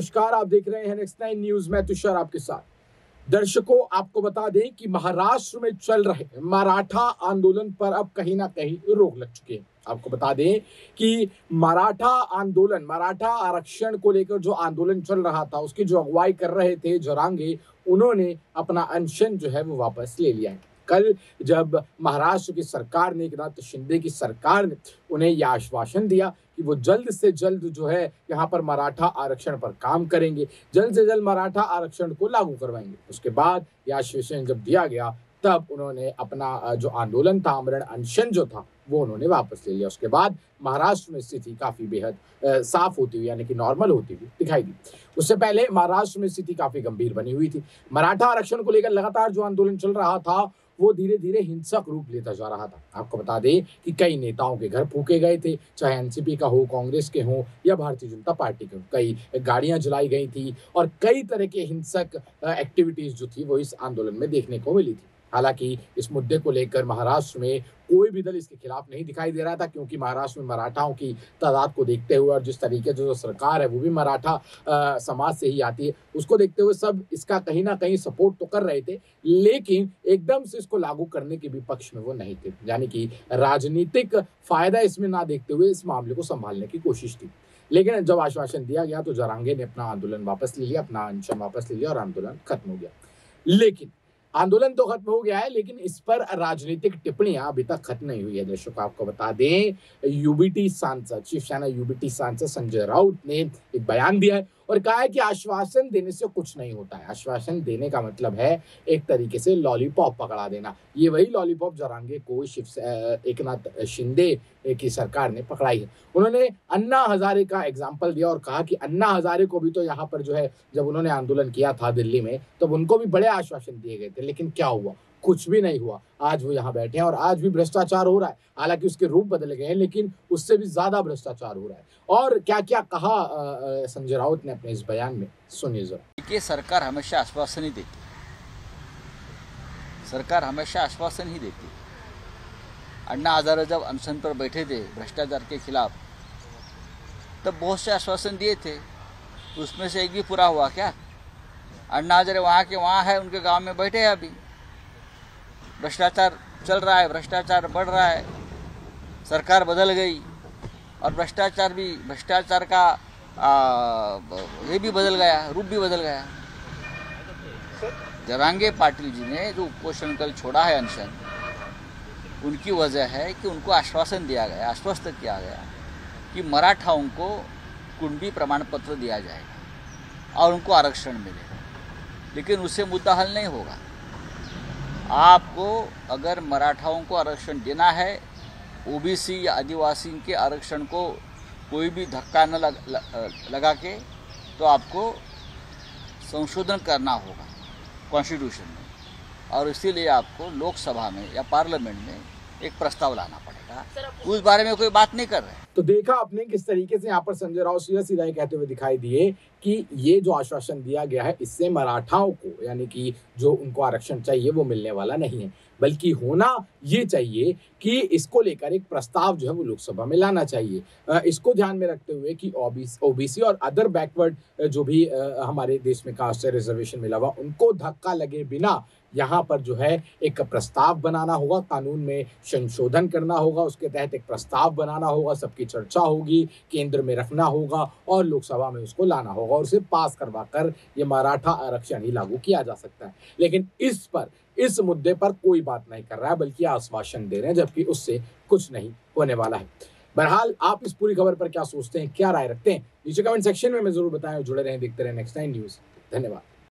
नमस्कार, आप देख रहे हैं नेक्स्ट 9 न्यूज में तुषार आपके साथ। दर्शकों, आपको बता दें कि महाराष्ट्र में चल रहे मराठा आंदोलन पर अब कहीं ना कहीं रोक लग चुकी है। आपको बता दें कि मराठा आंदोलन, मराठा आरक्षण को लेकर जो आंदोलन चल रहा था, उसकी जो अगुवाई कर रहे थे जरांगे, उन्होंने अपना अनशन जो है वो वापस ले लिया है। कल जब महाराष्ट्र की सरकार ने, एकनाथ शिंदे की सरकार ने उन्हें यह आश्वासन दिया कि वो जल्द से जल्द जो है यहाँ पर मराठा आरक्षण पर काम करेंगे, जल्द से जल्द मराठा आरक्षण को लागू करवाएंगे। उसके बाद यह आश्वासन जब दिया गया, तब उन्होंने अपना जो आंदोलन था, आमरण अनशन जो था, वो उन्होंने वापस ले लिया। उसके बाद महाराष्ट्र में स्थिति काफी बेहद साफ होती हुई, यानी कि नॉर्मल होती हुई दिखाई दी। उससे पहले महाराष्ट्र में स्थिति काफी गंभीर बनी हुई थी। मराठा आरक्षण को लेकर लगातार जो आंदोलन चल रहा था, वो धीरे धीरे हिंसक रूप लेता जा रहा था। आपको बता दें कि कई नेताओं के घर फूके गए थे, चाहे एनसीपी का हो, कांग्रेस के हो या भारतीय जनता पार्टी के हो। कई गाड़ियां जलाई गई थी और कई तरह के हिंसक एक्टिविटीज जो थी वो इस आंदोलन में देखने को मिली थी। हालांकि इस मुद्दे को लेकर महाराष्ट्र में कोई भी दल इसके खिलाफ नहीं दिखाई दे रहा था, क्योंकि महाराष्ट्र में मराठाओं की तादाद को देखते हुए और जिस तरीके से जो सरकार है वो भी मराठा समाज से ही आती है, उसको देखते हुए सब इसका कहीं ना कहीं सपोर्ट तो कर रहे थे, लेकिन एकदम से इसको लागू करने के भी पक्ष में वो नहीं थे। यानी कि राजनीतिक फायदा इसमें ना देखते हुए इस मामले को संभालने की कोशिश थी। लेकिन जब आश्वासन दिया गया तो जरांगे ने अपना आंदोलन वापस ले लिया, अपना अनशन वापस ले लिया और आंदोलन खत्म हो गया। लेकिन आंदोलन तो खत्म हो गया है, लेकिन इस पर राजनीतिक टिप्पणियां अभी तक खत्म नहीं हुई है। दर्शकों, आपको बता दें, यूबीटी सांसद, शिवसेना यूबीटी सांसद संजय राउत ने एक बयान दिया है और कहा है कि आश्वासन देने से कुछ नहीं होता है। आश्वासन देने का मतलब है एक तरीके से लॉलीपॉप पकड़ा देना। ये वही लॉलीपॉप जरांगे को एकनाथ शिंदे की सरकार ने पकड़ाई है। उन्होंने अन्ना हजारे का एग्जाम्पल दिया और कहा कि अन्ना हजारे को भी तो यहाँ पर जो है, जब उन्होंने आंदोलन किया था दिल्ली में, तब उनको भी बड़े आश्वासन दिए गए थे, लेकिन क्या हुआ? कुछ भी नहीं हुआ। आज वो यहाँ बैठे हैं और आज भी भ्रष्टाचार हो रहा है। हालांकि उसके रूप बदल गए हैं, लेकिन उससे भी ज्यादा भ्रष्टाचार हो रहा है। और क्या क्या कहा संजय राउत ने अपने इस बयान में, सुनिए जरा। कि सरकार हमेशा आश्वासन ही देती, सरकार हमेशा आश्वासन ही देती। अन्ना हजारे जब अनशन पर बैठे थे भ्रष्टाचार के खिलाफ, तब बहुत से आश्वासन दिए थे, उसमें से एक भी पूरा हुआ क्या? अन्ना हजारे वहाँ के वहाँ है, उनके गांव में बैठे हैं अभी। भ्रष्टाचार चल रहा है, भ्रष्टाचार बढ़ रहा है, सरकार बदल गई और भ्रष्टाचार का ये भी बदल गया, रूप भी बदल गया। जरांगे पाटिल जी ने जो उपोषण कल छोड़ा है अनशन, उनकी वजह है कि उनको आश्वासन दिया गया, आश्वस्त किया गया कि मराठाओं को कुंडी प्रमाण पत्र दिया जाएगा और उनको आरक्षण मिलेगा। लेकिन उससे मुद्दा हल नहीं होगा। आपको अगर मराठाओं को आरक्षण देना है, ओबीसी या आदिवासी के आरक्षण को कोई भी धक्का न लगा के, तो आपको संशोधन करना होगा कॉन्स्टिट्यूशन में, और इसीलिए आपको लोकसभा में या पार्लियामेंट में एक प्रस्ताव लाना पड़ेगा। उस बारे में कोई बात नहीं कर रहे। तो देखा आपने किस तरीके से यहाँ पर संजय राउत सीधा सीधा कहते हुए दिखाई दिए कि ये जो आश्वासन दिया गया है, इससे मराठाओं को, यानी कि जो उनको आरक्षण चाहिए वो मिलने वाला नहीं है, बल्कि होना ये चाहिए कि इसको लेकर एक प्रस्ताव जो है वो लोकसभा में लाना चाहिए। इसको ध्यान में रखते हुए कि ओबीसी और अदर बैकवर्ड जो भी हमारे देश में कास्ट है, रिजर्वेशन मिला हुआ, उनको धक्का लगे बिना यहाँ पर जो है एक प्रस्ताव बनाना होगा, कानून में संशोधन करना होगा, उसके तहत एक प्रस्ताव बनाना होगा, सबकी चर्चा होगी, केंद्र में रखना होगा और लोकसभा में उसको लाना होगा और उसे पास करवा कर ये मराठा आरक्षण ही लागू किया जा सकता है। लेकिन इस मुद्दे पर कोई बात नहीं कर रहा है, बल्कि आश्वासन दे रहे हैं, जबकि उससे कुछ नहीं होने वाला है। बहरहाल, आप इस पूरी खबर पर क्या सोचते हैं, क्या राय रखते हैं, नीचे कमेंट सेक्शन में जरूर बताएं। जुड़े रहें, देखते रहें नेक्स्ट 9 न्यूज। धन्यवाद।